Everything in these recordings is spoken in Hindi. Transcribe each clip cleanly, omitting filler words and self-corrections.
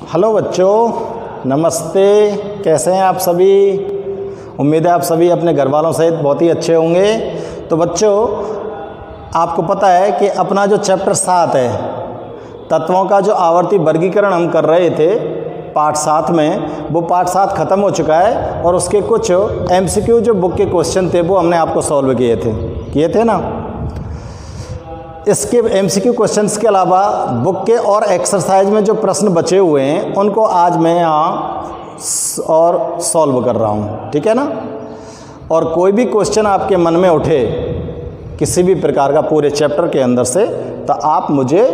हेलो बच्चों, नमस्ते। कैसे हैं आप सभी? उम्मीद है आप सभी अपने घर वालों सहित बहुत ही अच्छे होंगे। तो बच्चों, आपको पता है कि अपना जो चैप्टर 7 है, तत्वों का जो आवर्ती वर्गीकरण हम कर रहे थे पार्ट 7 में, वो पार्ट 7 ख़त्म हो चुका है और उसके कुछ MCQ जो बुक के क्वेश्चन थे वो हमने आपको सॉल्व किए थे ना। इसके MCQ क्वेश्चंस के अलावा बुक के और एक्सरसाइज में जो प्रश्न बचे हुए हैं उनको आज मैं यहाँ और सॉल्व कर रहा हूँ, ठीक है ना। और कोई भी क्वेश्चन आपके मन में उठे किसी भी प्रकार का पूरे चैप्टर के अंदर से, तो आप मुझे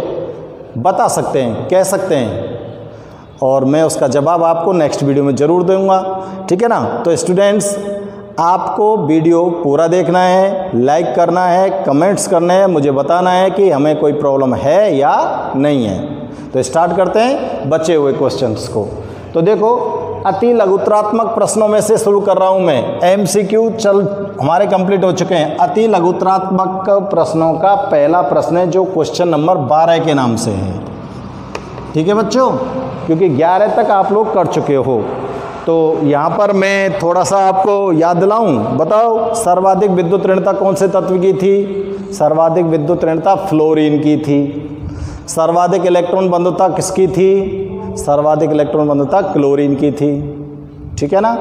बता सकते हैं, कह सकते हैं, और मैं उसका जवाब आपको नेक्स्ट वीडियो में ज़रूर दूंगा, ठीक है ना। तो स्टूडेंट्स, आपको वीडियो पूरा देखना है, लाइक करना है, कमेंट्स करने हैं, मुझे बताना है कि हमें कोई प्रॉब्लम है या नहीं है। तो स्टार्ट करते हैं बचे हुए क्वेश्चंस को। तो देखो, अति लघुतरात्मक प्रश्नों में से शुरू कर रहा हूं मैं। MCQ हमारे कंप्लीट हो चुके हैं। अति लघुतरात्मक प्रश्नों का पहला प्रश्न है जो क्वेश्चन नंबर 12 के नाम से है, ठीक है बच्चों, क्योंकि 11 तक आप लोग कर चुके हो। तो यहाँ पर मैं थोड़ा सा आपको याद दिलाऊं। बताओ, सर्वाधिक विद्युत ऋणता कौन से तत्व की थी? सर्वाधिक विद्युत ऋणता फ्लोरीन की थी। सर्वाधिक इलेक्ट्रॉन बंधुता किसकी थी? सर्वाधिक इलेक्ट्रॉन बंधुता क्लोरीन की थी, ठीक है ना।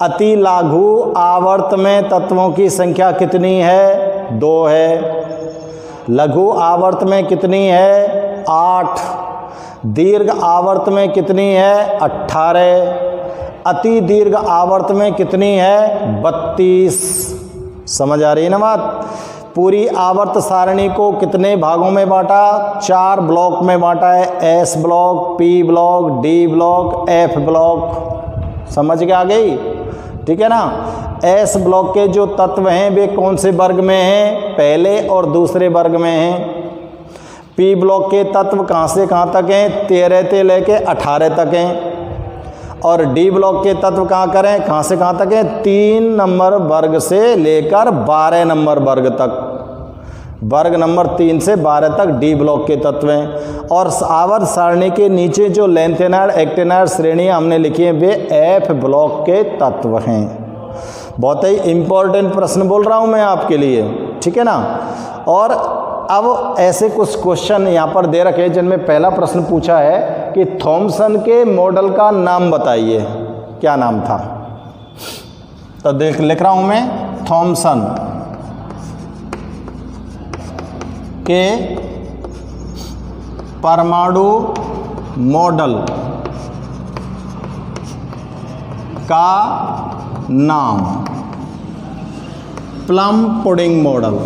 अति लघु आवर्त में तत्वों की संख्या कितनी है? 2 है। लघु आवर्त में कितनी है? 8। दीर्घ आवर्त में कितनी है? 18। अति दीर्घ आवर्त में कितनी है? 32। समझ आ रही है ना बात? पूरी आवर्त सारणी को कितने भागों में बांटा? 4 ब्लॉक में बांटा है। S block, P block, D block, F block. समझ के आ गई? ठीक है ना। S ब्लॉक के जो तत्व हैं वे कौन से वर्ग में हैं? पहले और दूसरे वर्ग में हैं। P ब्लॉक के तत्व कहाँ से कहाँ तक हैं? 13 से लेके 18 तक हैं। और D ब्लॉक के तत्व कहाँ से कहाँ तक हैं? 3 नंबर वर्ग से लेकर 12 नंबर वर्ग तक। वर्ग नंबर 3 से 12 तक D ब्लॉक के तत्व हैं। और आवर्त सारणी के नीचे जो लेंथेनाइड एक्टिनाइड श्रेणियाँ हमने लिखी हैं वे F ब्लॉक के तत्व हैं। बहुत ही इम्पोर्टेंट प्रश्न बोल रहा हूँ मैं आपके लिए, ठीक है ना। और अब ऐसे कुछ क्वेश्चन यहाँ पर दे रखे जिनमें पहला प्रश्न पूछा है कि थॉमसन के मॉडल का नाम बताइए, क्या नाम था? तो लिख रहा हूँ मैं, थॉमसन के परमाणु मॉडल का नाम प्लम पुडिंग मॉडल।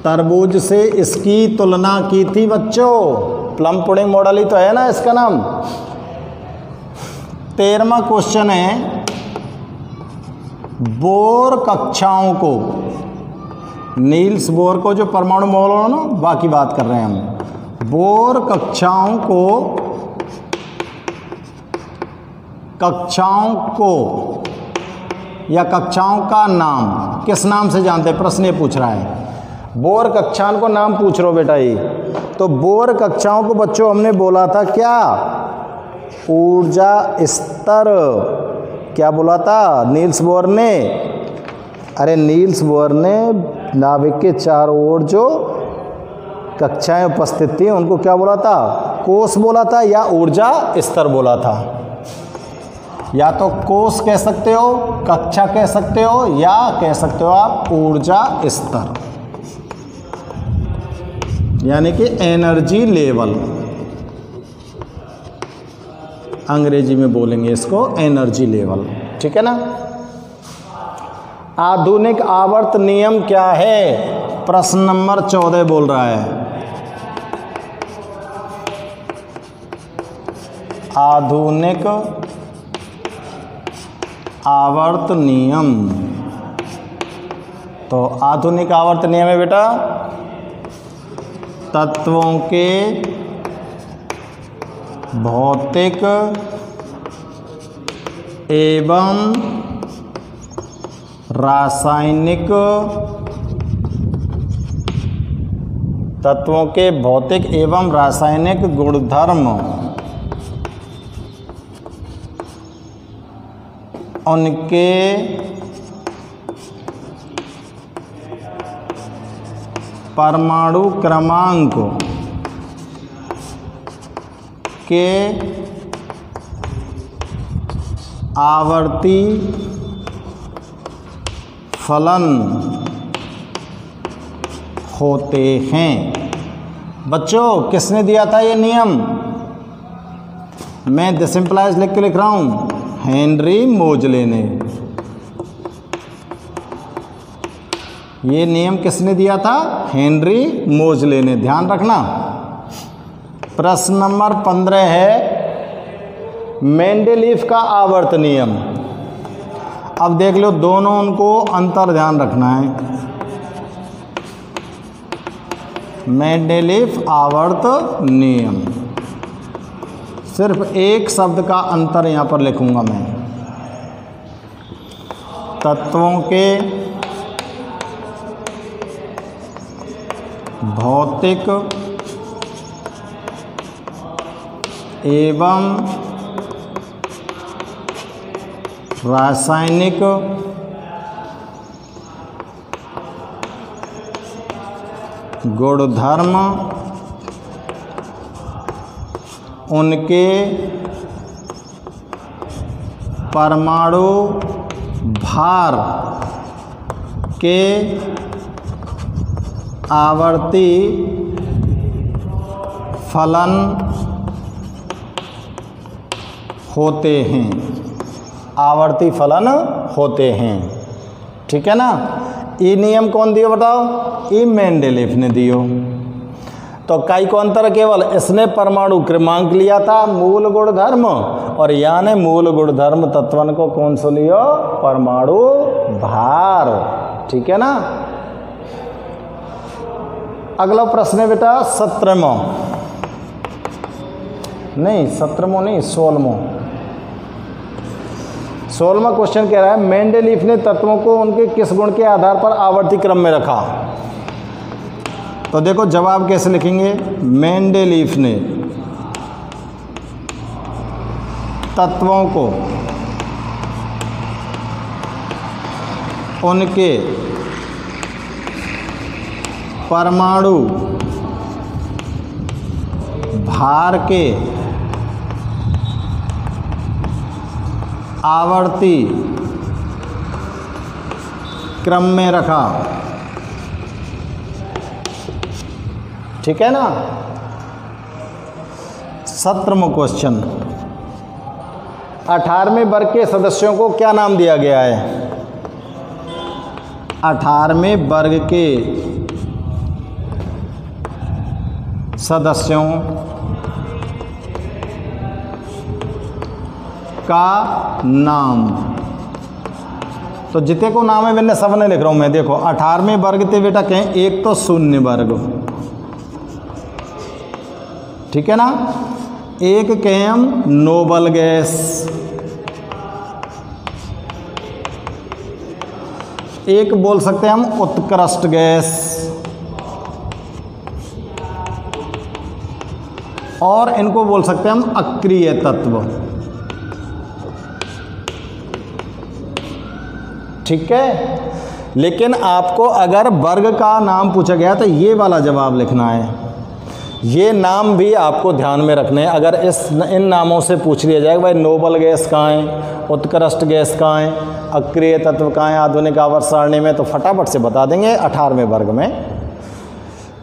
तरबूज से इसकी तुलना की थी बच्चों। प्लम पुडिंग मॉडल ही तो है ना इसका नाम। 13वां क्वेश्चन है, बोर कक्षाओं को, नील्स बोर को जो परमाणु मॉडल है ना, बाकी बात कर रहे हैं हम। बोर कक्षाओं को या कक्षाओं का नाम किस नाम से जानते हैं? प्रश्न ये पूछ रहा है। बोर कक्षाओं को नाम पूछ रहे हो बेटा ये। तो बोर कक्षाओं को बच्चों हमने बोला था क्या? ऊर्जा स्तर। क्या बोला था नील्स बोर ने? अरे नील्स बोर ने नाभिक के चारों ओर जो कक्षाएं उपस्थित थी उनको क्या बोला था? कोष बोला था या ऊर्जा स्तर बोला था? या तो कोष कह सकते हो, कक्षा कह सकते हो, या कह सकते हो आप ऊर्जा स्तर, यानी कि एनर्जी लेवल। अंग्रेजी में बोलेंगे इसको एनर्जी लेवल, ठीक है ना। आधुनिक आवर्त नियम क्या है? प्रश्न नंबर 14 बोल रहा है। आधुनिक आवर्त नियम। तो आधुनिक आवर्त नियम है बेटा, तत्वों के भौतिक एवं रासायनिक तत्वों के भौतिक एवं रासायनिक गुणधर्म उनके परमाणु क्रमांक के आवर्ती फलन होते हैं। बच्चों किसने दिया था ये नियम? मैं दिस इम्प्लाइज लिख के लिख रहा हूँ, हेनरी मोजले ने। ये नियम किसने दिया था? हेनरी मोजले ने। ध्यान रखना। प्रश्न नंबर 15 है मेंडेलीफ का आवर्त नियम। अब देख लो दोनों, उनको अंतर ध्यान रखना है। मेंडेलीफ आवर्त नियम, सिर्फ एक शब्द का अंतर यहाँ पर लिखूंगा मैं। तत्वों के भौतिक एवं रासायनिक गुणधर्म उनके परमाणु भार के आवर्ती फलन होते हैं। आवर्ती फलन होते हैं, ठीक है ना। ये नियम कौन दियो बताओ? ये मेंडेलीफ ने दियो। तो कई को अंतर केवल इसने परमाणु क्रमांक लिया था मूल गुणधर्म, और यानी मूल गुणधर्म तत्वन को कौन सा लियो? परमाणु भार, ठीक है ना। अगला प्रश्न है बेटा 17वां, नहीं 17वां नहीं 16वां क्वेश्चन कह रहा है मेंडेलीफ ने तत्वों को उनके किस गुण के आधार पर आवर्ती क्रम में रखा? तो देखो जवाब कैसे लिखेंगे। मेंडेलीफ ने तत्वों को उनके परमाणु भार के आवर्ती क्रम में रखा, ठीक है ना। 17वां क्वेश्चन, 18वें वर्ग के सदस्यों को क्या नाम दिया गया है? 18वें वर्ग के सदस्यों का नाम। तो जितने को नाम है मैंने सब ने लिख रहा हूं मैं। देखो 18वें वर्ग थे बेटा, कहें एक तो शून्य वर्ग, ठीक है ना। एक कहें हम नोबल गैस, एक बोल सकते हैं हम उत्कृष्ट गैस, और इनको बोल सकते हैं हम अक्रिय तत्व, ठीक है। लेकिन आपको अगर वर्ग का नाम पूछा गया तो ये वाला जवाब लिखना है। ये नाम भी आपको ध्यान में रखने हैं। अगर इन नामों से पूछ लिया जाएगा भाई नोबल गैस कहाँ है, उत्कृष्ट गैस कहाँ है, अक्रिय तत्व कहाँ है आधुनिक आवर्त सारणी में, तो फटाफट से बता देंगे। 18वें वर्ग में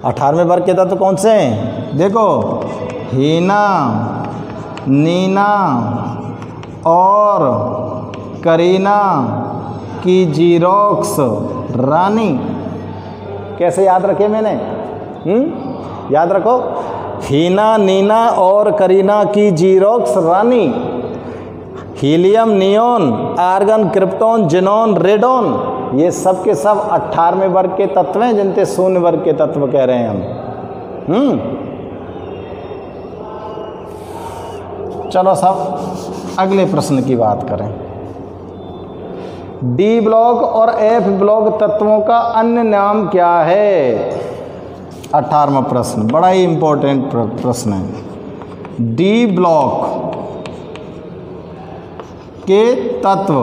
18वें वर्ग के तत्व कौन से हैं? देखो हीना, नीना और करीना की जीरोक्स रानी। कैसे याद रखे मैंने? याद रखो, हीना, नीना और करीना की जीरोक्स रानी। Helium, neon, argon, krypton, xenon, radon, ये सब के सब 18वें वर्ग के तत्व हैं, जिनके शून्य वर्ग के तत्व कह रहे हैं हम। चलो सब अगले प्रश्न की बात करें। डी ब्लॉक और एफ ब्लॉक तत्वों का अन्य नाम क्या है? 18वां प्रश्न बड़ा ही इंपॉर्टेंट प्रश्न है। डी ब्लॉक के तत्व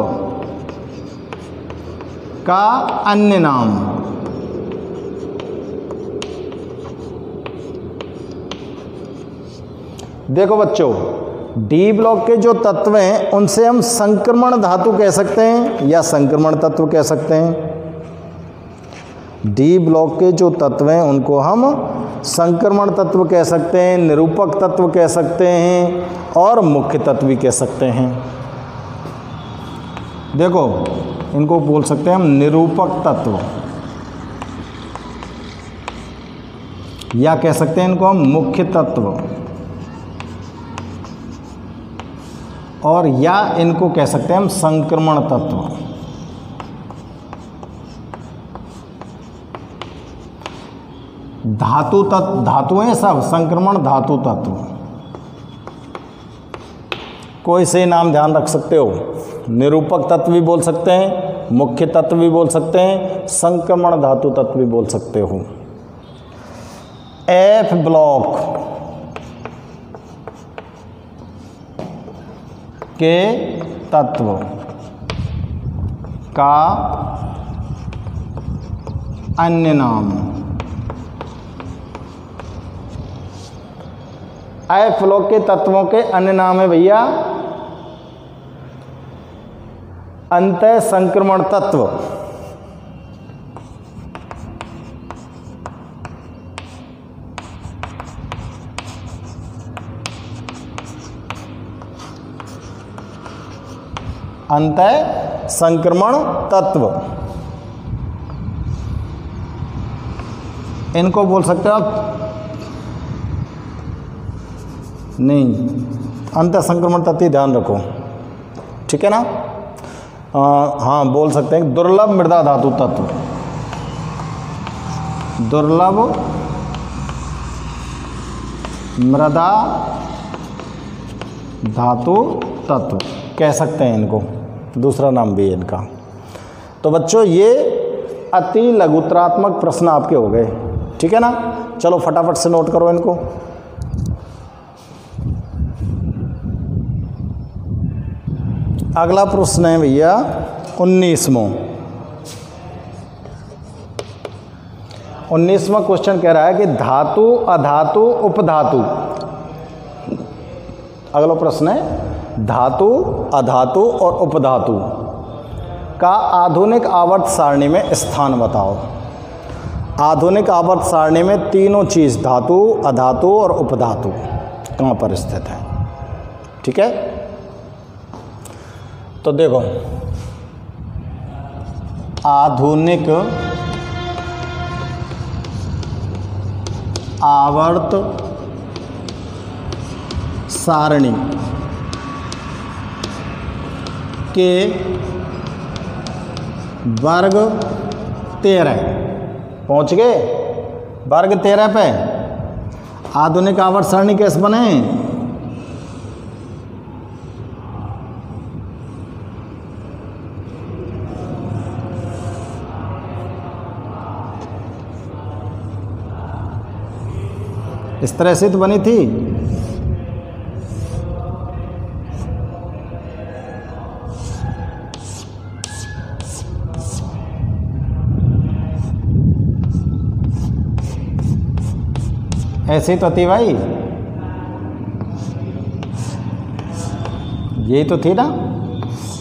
का अन्य नाम। देखो बच्चों, डी ब्लॉक के जो तत्व हैं उनसे हम संक्रमण धातु कह सकते हैं या संक्रमण तत्व कह सकते हैं। डी ब्लॉक के जो तत्व हैं उनको हम संक्रमण तत्व कह सकते हैं, निरूपक तत्व कह सकते हैं और मुख्य तत्व भी कह सकते हैं। देखो, इनको बोल सकते हैं हम निरूपक तत्व या कह सकते हैं इनको हम मुख्य तत्व, और या इनको कह सकते हैं हम संक्रमण तत्व। धातु तत्व, धातु हैं सब, संक्रमण धातु तत्व। कोई से नाम ध्यान रख सकते हो, निरूपक तत्व भी बोल सकते हैं, मुख्य तत्व भी बोल सकते हैं, संक्रमण धातु तत्व भी बोल सकते हो। एफ ब्लॉक के तत्व का अन्य नाम। एफ ब्लॉक के तत्वों के अन्य नाम है भैया अंतः संक्रमण तत्व, अंतः संक्रमण तत्व, इनको बोल सकते हो आप। नहीं, अंतः संक्रमण तत्व ध्यान रखो, ठीक है ना। हाँ, बोल सकते हैं दुर्लभ मृदा धातु तत्व, दुर्लभ मृदा धातु तत्व कह सकते हैं इनको, दूसरा नाम भी है इनका। तो बच्चों, ये अति लघुत्रात्मक प्रश्न आपके हो गए, ठीक है ना। चलो फटाफट से नोट करो इनको। अगला प्रश्न है भैया 19वां। 19वां क्वेश्चन कह रहा है कि धातु, अधातु, उपधातु। अगला प्रश्न है धातु, अधातु और उपधातु का आधुनिक आवर्त सारणी में स्थान बताओ। आधुनिक आवर्त सारणी में तीनों चीज़ धातु, अधातु और उपधातु कहाँ पर स्थित है, ठीक है। तो देखो, आधुनिक आवर्त सारणी के वर्ग 13 पहुंच गए। वर्ग 13 पे आधुनिक आवर्त सारणी कैसे बने। इस तरह से तो बनी थी। ऐसे ही तो थी भाई, यही तो थी ना।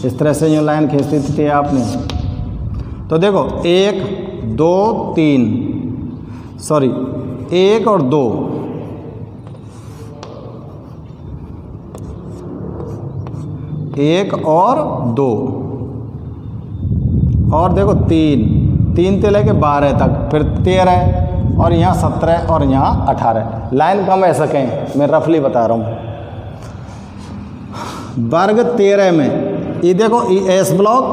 इस तरह से जो लाइन खींचती थी आपने। तो देखो 1 2 3, सॉरी 1 और 2, एक और 2, और देखो 3 से लेके 12 तक, फिर 13 और यहाँ 17 और यहाँ 18। लाइन कम है सकें, मैं रफली बता रहा हूँ। वर्ग 13 में ये देखो E S block,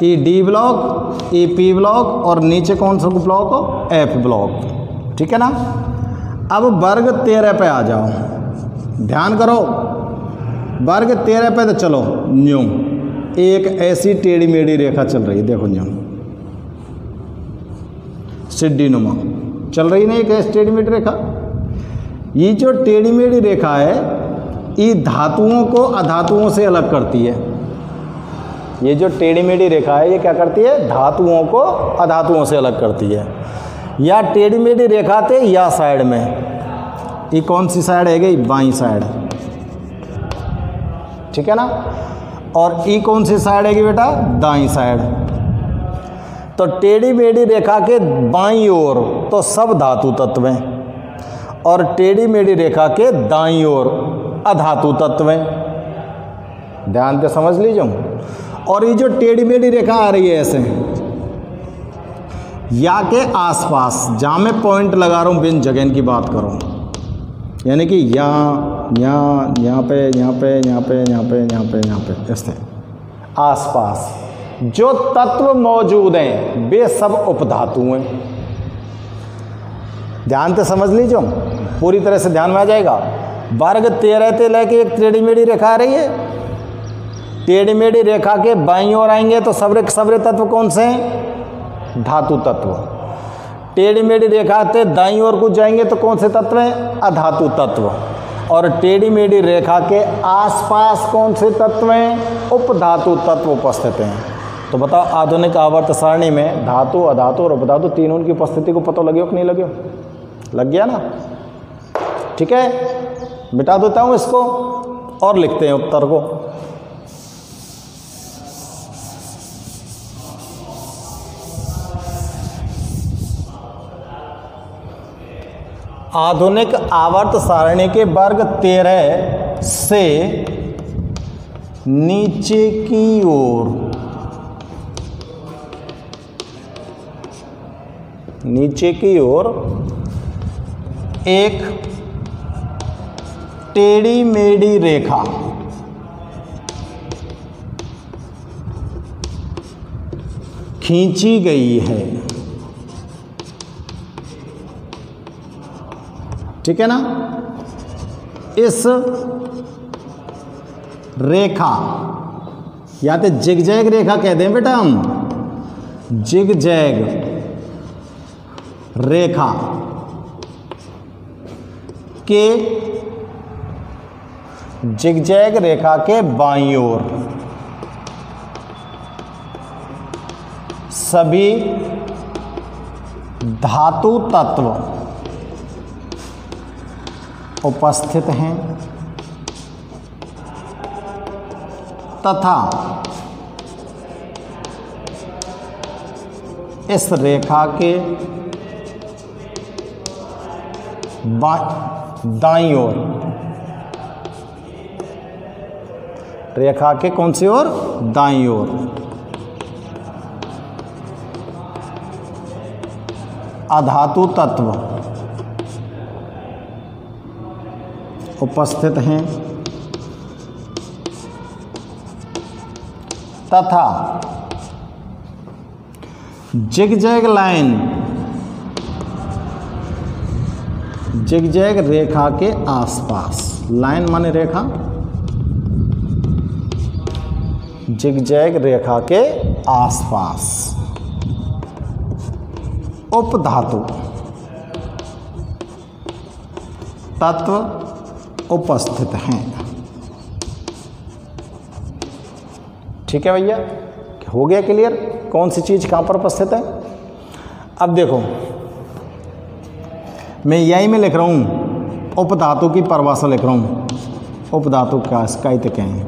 E D block, E P block और नीचे कौन सा ब्लॉक, एफ ब्लॉक, ठीक है ना। अब वर्ग 13 पे आ जाओ, ध्यान करो। वर्ग 13 पे तो चलो न्यू एक ऐसी टेढ़ी मेढ़ी रेखा चल रही है, देखो न्यू सिड्डी नुमा चल रही नहीं कैसे टेढ़ी मेढ़ी रेखा। ये जो टेढ़ी मेढ़ी रेखा है ये धातुओं को अधातुओं से अलग करती है। ये जो टेढ़ी मेढ़ी रेखा है ये क्या करती है, धातुओं को अधातुओं से अलग करती है। या टेढ़ी मेढ़ी रेखा थे या साइड में, ये कौन सी साइड है गई, बाईं साइड, ठीक है ना। और ये कौन सी साइड है बेटा, दाईं साइड। तो टेढ़ी मेढ़ी रेखा के बाईं ओर तो सब धातु तत्व हैं और टेढ़ी मेढ़ी रेखा के दाईं ओर अधातु तत्व हैं। ध्यान से समझ लीजिए। और ये जो टेढ़ी मेढ़ी रेखा आ रही है ऐसे या के आसपास, जहाँ मैं पॉइंट लगा रहा हूँ बिन जगह की बात करूँ, यानी कि यहाँ यहाँ यहाँ पे यहाँ पे यहाँ पे यहाँ पे यहाँ पे यहाँ पे ऐसे आसपास जो तत्व मौजूद हैं वे सब उपधातु हैं। ध्यान से समझ लीजिए, पूरी तरह से ध्यान में आ जाएगा। वर्ग 13 से लेके एक टेढ़ी मेढ़ी रेखा आ रही है, टेढ़ी मेढ़ी रेखा के बाईं ओर आएंगे तो सबरे तत्व कौन से हैं, धातु तत्व। टेढ़ी मेढ़ी रेखा से दाईं ओर कुछ जाएंगे तो कौन से तत्व हैं, अधातु तत्व। और टेढ़ी मेढ़ी रेखा के आसपास कौन से तत्व हैं, उपधातु तत्व उपस्थित हैं। तो बताओ आधुनिक आवर्त सारणी में धातु, अधातु और उपधातु तीनों की उपस्थिति को पता लगे हो कि नहीं लगे हो, लग गया ना, ठीक है। मिटा देता हूँ इसको और लिखते हैं उत्तर को। आधुनिक आवर्त सारणी के वर्ग 13 से नीचे की ओर, नीचे की ओर एक टेढ़ी मेढ़ी रेखा खींची गई है, ठीक है ना। इस रेखा या तो जिगजैग रेखा कह दें बेटा हम, जिगजैग रेखा के, जिगजैग रेखा के बाईं ओर सभी धातु तत्व उपस्थित हैं तथा इस रेखा के दाईं ओर, रेखा के कौन सी ओर, दाईं ओर अधातु तत्व उपस्थित हैं तथा जिगजैग लाइन, जिगजैग रेखा के आसपास, लाइन माने रेखा, जिगजैग रेखा के आसपास उपधातु तत्व उपस्थित हैं। ठीक है भैया, हो गया क्लियर कौन सी चीज़ कहाँ पर उपस्थित है। अब देखो मैं यही में लिख रहा हूँ, उपधातु की परिभाषा लिख रहा हूँ। उपधातु क्या इसका ही कहें,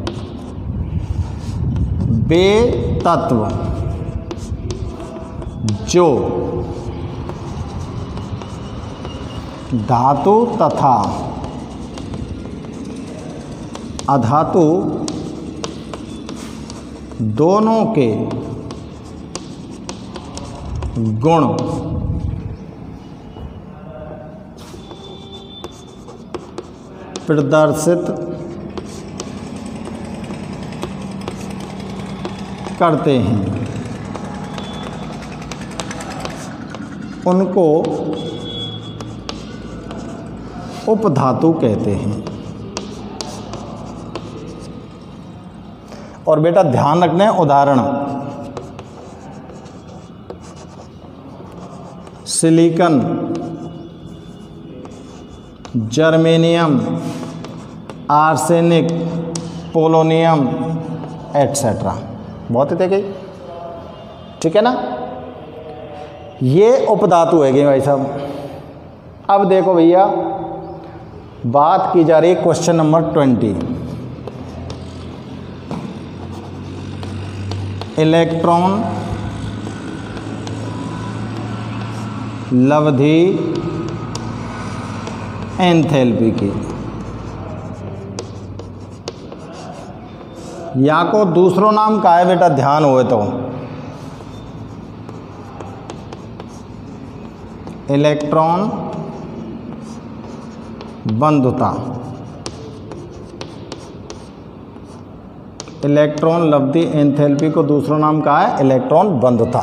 वे तत्व जो धातु तथा अधातु दोनों के गुण प्रदर्शित करते हैं, उनको उपधातु कहते हैं। और बेटा ध्यान रखना है, उदाहरण silicon, germanium, arsenic, polonium etcetera. बहुत थे गई, ठीक है ना। ये उपधातु है गई भाई साहब। अब देखो भैया, बात की जा रही है क्वेश्चन नंबर 20। इलेक्ट्रॉन लब्धि एंथैल्पी की, या को दूसरो नाम का है बेटा, ध्यान हुए तो इलेक्ट्रॉन बंधुता। इलेक्ट्रॉन लब्धि एंथैल्पी को दूसरा नाम कहा है इलेक्ट्रॉन बंधुता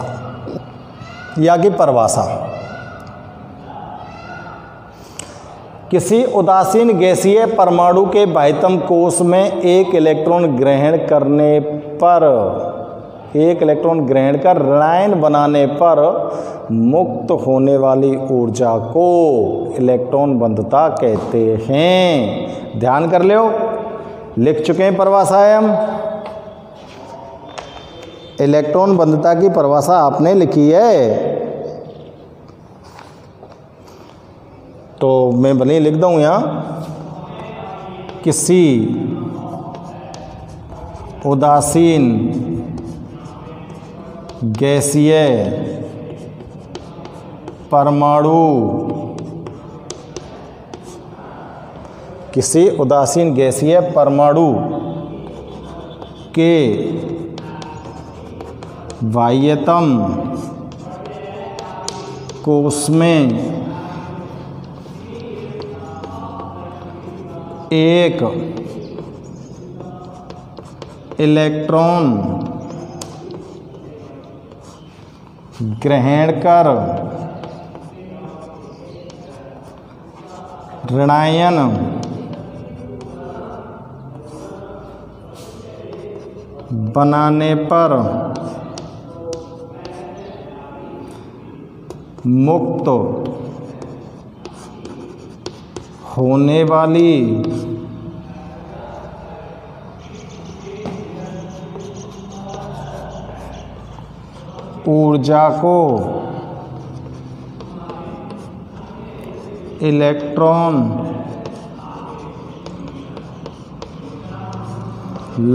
या की परिभाषा। किसी उदासीन गैसीय परमाणु के बाह्यतम कोश में एक इलेक्ट्रॉन ग्रहण कर ऋणायन बनाने पर मुक्त होने वाली ऊर्जा को इलेक्ट्रॉन बंधुता कहते हैं। ध्यान कर लो, लिख चुके हैं परिभाषाएं हम। इलेक्ट्रॉन बंधुता की परिभाषा आपने लिखी है, तो मैं भले लिख दूँ यहाँ, किसी उदासीन गैसीय परमाणु, किसी उदासीन गैसीय परमाणु के बाह्यतम कोश में एक इलेक्ट्रॉन ग्रहण कर ऋणायन बनाने पर मुक्त होने वाली ऊर्जा को इलेक्ट्रॉन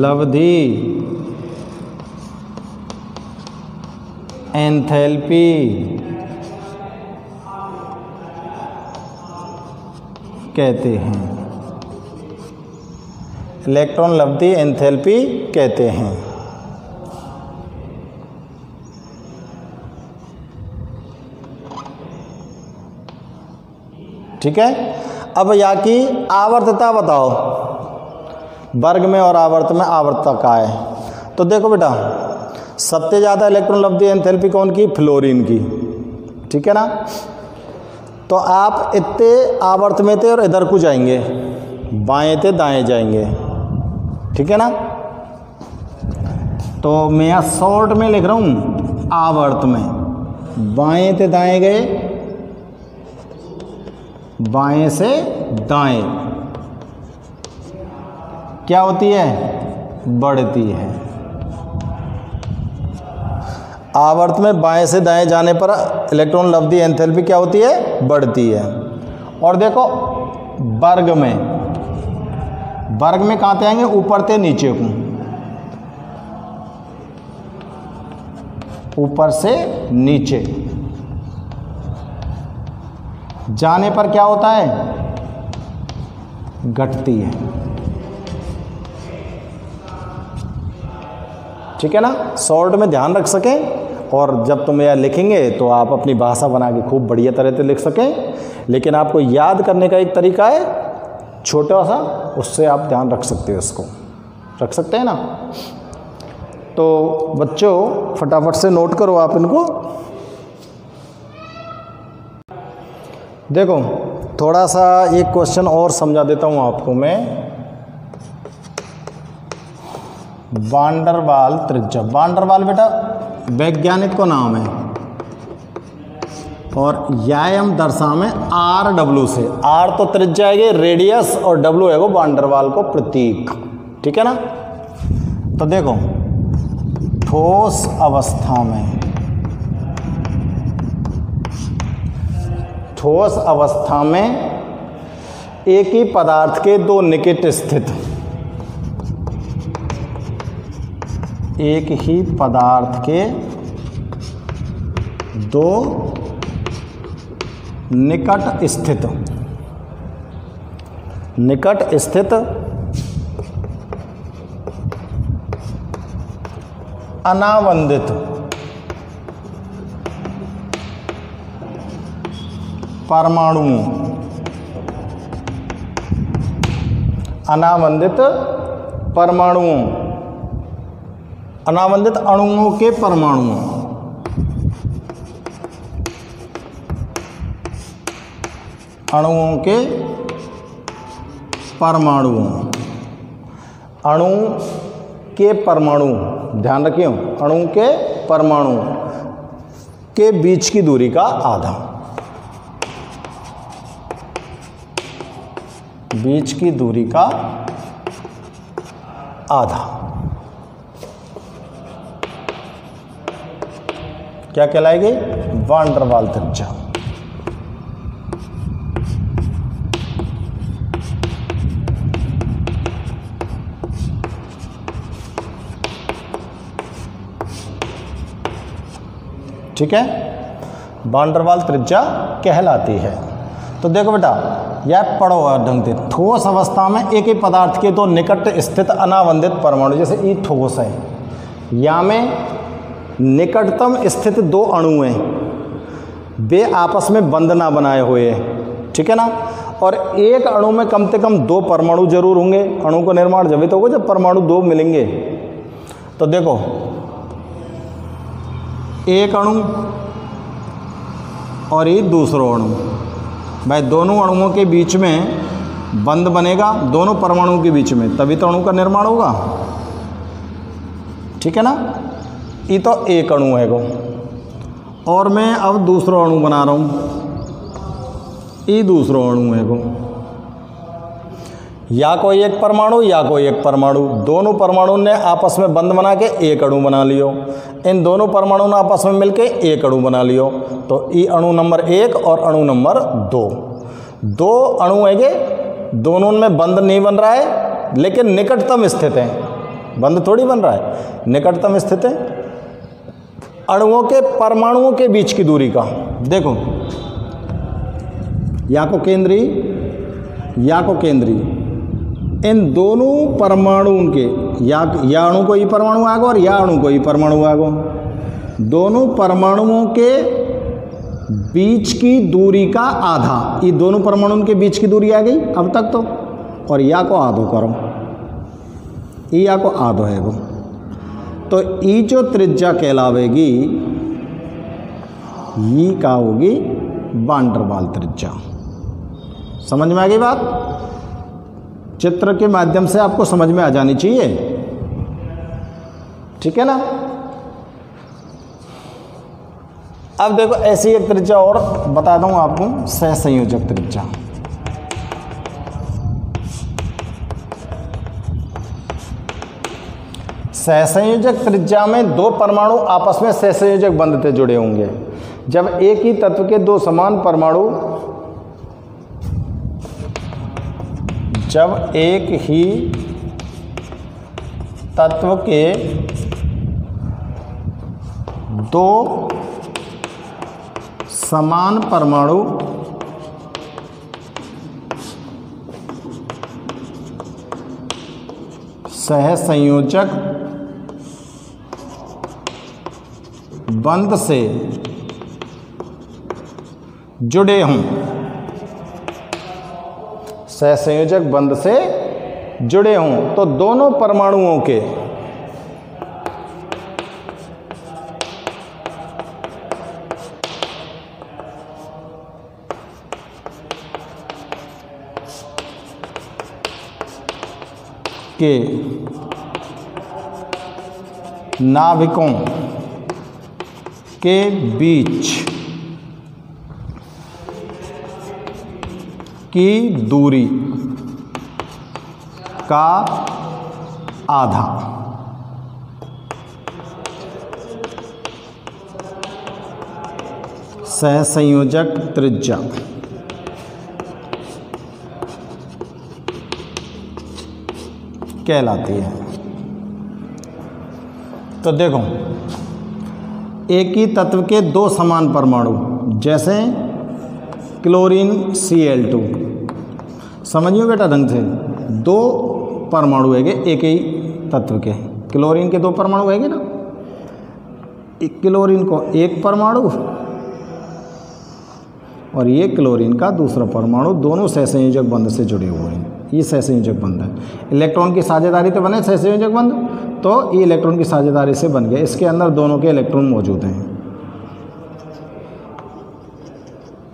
लब्धि एंथैल्पी कहते हैं। इलेक्ट्रॉन लब्धि एंथैल्पी कहते हैं। ठीक है। अब यहाँ की आवर्तता बताओ, वर्ग में और आवर्त में आवर्तता का है। तो देखो बेटा, सबसे ज़्यादा इलेक्ट्रॉन लब्धि एंथैल्पी कौन की? फ्लोरीन की। ठीक है ना। तो आप इतने आवर्त में थे और इधर को जाएंगे, बाएं थे दाएं जाएंगे। ठीक है ना। तो मैं यहाँ शॉर्ट में लिख रहा हूँ आवर्त में, बाएं थे दाएं गए, बाएं से दाएं क्या होती है? बढ़ती है। आवर्त में बाएं से दाएं जाने पर इलेक्ट्रॉन लब्धि एंथैल्पी क्या होती है? बढ़ती है। और देखो वर्ग में, वर्ग में कहाँ से आएंगे? ऊपर से नीचे को, ऊपर से नीचे जाने पर क्या होता है? घटती है। ठीक है ना। शॉर्ट में ध्यान रख सकें, और जब तुम यह लिखेंगे तो आप अपनी भाषा बना के खूब बढ़िया तरह से लिख सकें। लेकिन आपको याद करने का एक तरीका है छोटा सा, उससे आप ध्यान रख सकते हो, इसको रख सकते हैं ना। तो बच्चों फटाफट से नोट करो आप इनको। देखो थोड़ा सा एक क्वेश्चन और समझा देता हूँ आपको मैं। वान डर वाल त्रिज्या। वान डर वाल बेटा वैज्ञानिक को नाम है, और व्यायाम दर्शावें आर डब्ल्यू से। आर तो त्रिज्या है रेडियस और डब्ल्यू है वो वान डर वाल को प्रतीक, ठीक है ना। तो देखो ठोस अवस्था में एक ही पदार्थ के दो निकट स्थित, एक ही पदार्थ के दो निकट स्थित अनावंदित परमाणुओं, अनावंदित अणुओं के परमाणुओं, अणु के परमाणु, ध्यान रखियो, अणु के परमाणु के बीच की दूरी का आधा, बीच की दूरी का आधा क्या कहलाएगी? वान डर वाल त्रिज्या। ठीक है, वान डर वाल त्रिज्या कहलाती है। तो देखो बेटा, यह पढ़ो ढंग से। ठोस अवस्था में एक ही पदार्थ के दो निकट स्थित अनावंदित परमाणु, जैसे ये ठोस है, या में निकटतम स्थित दो अणु हैं, वे आपस में बंध ना बनाए हुए हैं, ठीक है ना। और एक अणु में कम से कम दो परमाणु जरूर होंगे। अणु का निर्माण जब तो होगा जब परमाणु दो मिलेंगे। तो देखो, एक अणु और ये दूसरा अणु, भाई दोनों अणुओं के बीच में बंध बनेगा, दोनों परमाणुओं के बीच में, तभी तो अणु का निर्माण होगा, ठीक है ना। ये तो एक अणु है गो, और मैं अब दूसरा अणु बना रहा हूँ, ये दूसरा अणु है गो, या कोई एक परमाणु या कोई एक परमाणु, दोनों परमाणु ने आपस में बंध बना के एक अणु बना लियो। इन दोनों परमाणु ने आपस में मिलके एक अणु बना लियो। तो ये अणु नंबर 1 और अणु नंबर 2, दो अणु है, दोनों में बंध नहीं बन रहा है, लेकिन निकटतम स्थित है, बंध थोड़ी बन रहा है, निकटतम स्थित है। अणुओं के परमाणुओं के बीच की दूरी का देखो, या को केंद्रीय या को केंद्रीय, इन दोनों परमाणुओं के, या अणु को ही परमाणु आगो और या अणु को ही परमाणु आगो, दोनों परमाणुओं के बीच की दूरी का आधा, ये दोनों परमाणुओं के बीच की दूरी आ गई अब तक तो। और या को आधो करो, ये या को आधो है वो, तो ई जो त्रिज्या कहलावेगी ये क्या होगी? वान डर वाल त्रिज्या। समझ में आ गई बात? चित्र के माध्यम से आपको समझ में आ जानी चाहिए, ठीक है ना। अब देखो, ऐसी एक त्रिज्या और बता दूं आपको, सहसंयोजक त्रिज्या। सहसंयोजक त्रिज्या में दो परमाणु आपस में सहसंयोजक बंध से जुड़े होंगे। जब एक ही तत्व के दो समान परमाणु, जब एक ही तत्व के दो समान परमाणु सहसंयोजक बंध से जुड़े हों, सहसंयोजक बंध से जुड़े हों, तो दोनों परमाणुओं के नाभिकों के बीच की दूरी का आधा। सहसंयोजक त्रिज्या कहलाती है। तो देखो, एक ही तत्व के दो समान परमाणु, जैसे क्लोरीन Cl2, समझिए बेटा ढंग से, दो परमाणु हैगे एक ही तत्व के, क्लोरीन के दो परमाणु हैगे ना, क्लोरीन को एक परमाणु और ये क्लोरीन का दूसरा परमाणु, दोनों सहसंयोजक बंध से जुड़े हुए हैं। ये सहसंयोजक बंध है। इलेक्ट्रॉन की साझेदारी तो बने सहसंयोजक बंध, तो ये इलेक्ट्रॉन की साझेदारी से बन गए। इसके अंदर दोनों के इलेक्ट्रॉन मौजूद हैं,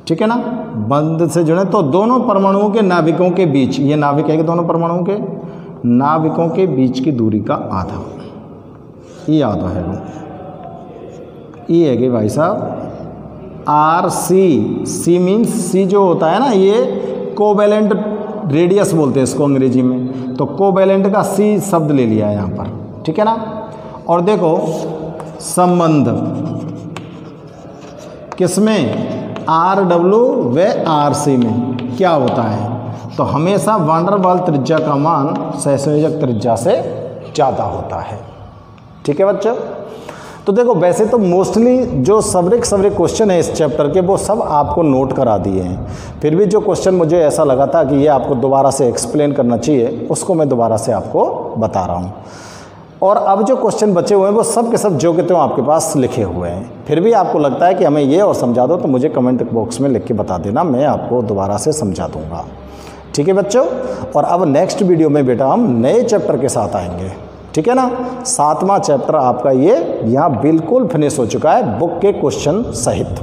ठीक है ना, बंध से जुड़े। तो दोनों परमाणुओं के नाभिकों के बीच, ये नाभिक है कि दोनों परमाणुओं के नाभिकों के बीच की दूरी का आधा, ये आधा है वो, ये है कि भाई साहब RC मीन्स सी जो होता है ना, ये कोवेलेंट रेडियस बोलते हैं इसको अंग्रेजी में, तो कोवेलेंट का C शब्द ले लिया है यहाँ पर, ठीक है ना। और देखो संबंध किसमें, RW व RC में क्या होता है, तो हमेशा वान डेर वाल्स त्रिज्या का मान सहसंयोजक त्रिज्या से ज़्यादा होता है, ठीक है बच्चों। तो देखो, वैसे तो मोस्टली जो सवरिक क्वेश्चन है इस चैप्टर के, वो सब आपको नोट करा दिए हैं। फिर भी जो क्वेश्चन मुझे ऐसा लगा था कि ये आपको दोबारा से एक्सप्लेन करना चाहिए, उसको मैं दोबारा से आपको बता रहा हूँ। और अब जो क्वेश्चन बचे हुए हैं वो सब के सब जो के त्यों आपके पास लिखे हुए हैं। फिर भी आपको लगता है कि हमें ये और समझा दो, तो मुझे कमेंट बॉक्स में लिख के बता देना, मैं आपको दोबारा से समझा दूँगा, ठीक है बच्चों। और अब नेक्स्ट वीडियो में बेटा हम नए चैप्टर के साथ आएंगे, ठीक है ना। 7वां चैप्टर आपका ये यहाँ बिल्कुल फिनिश हो चुका है बुक के क्वेश्चन सहित।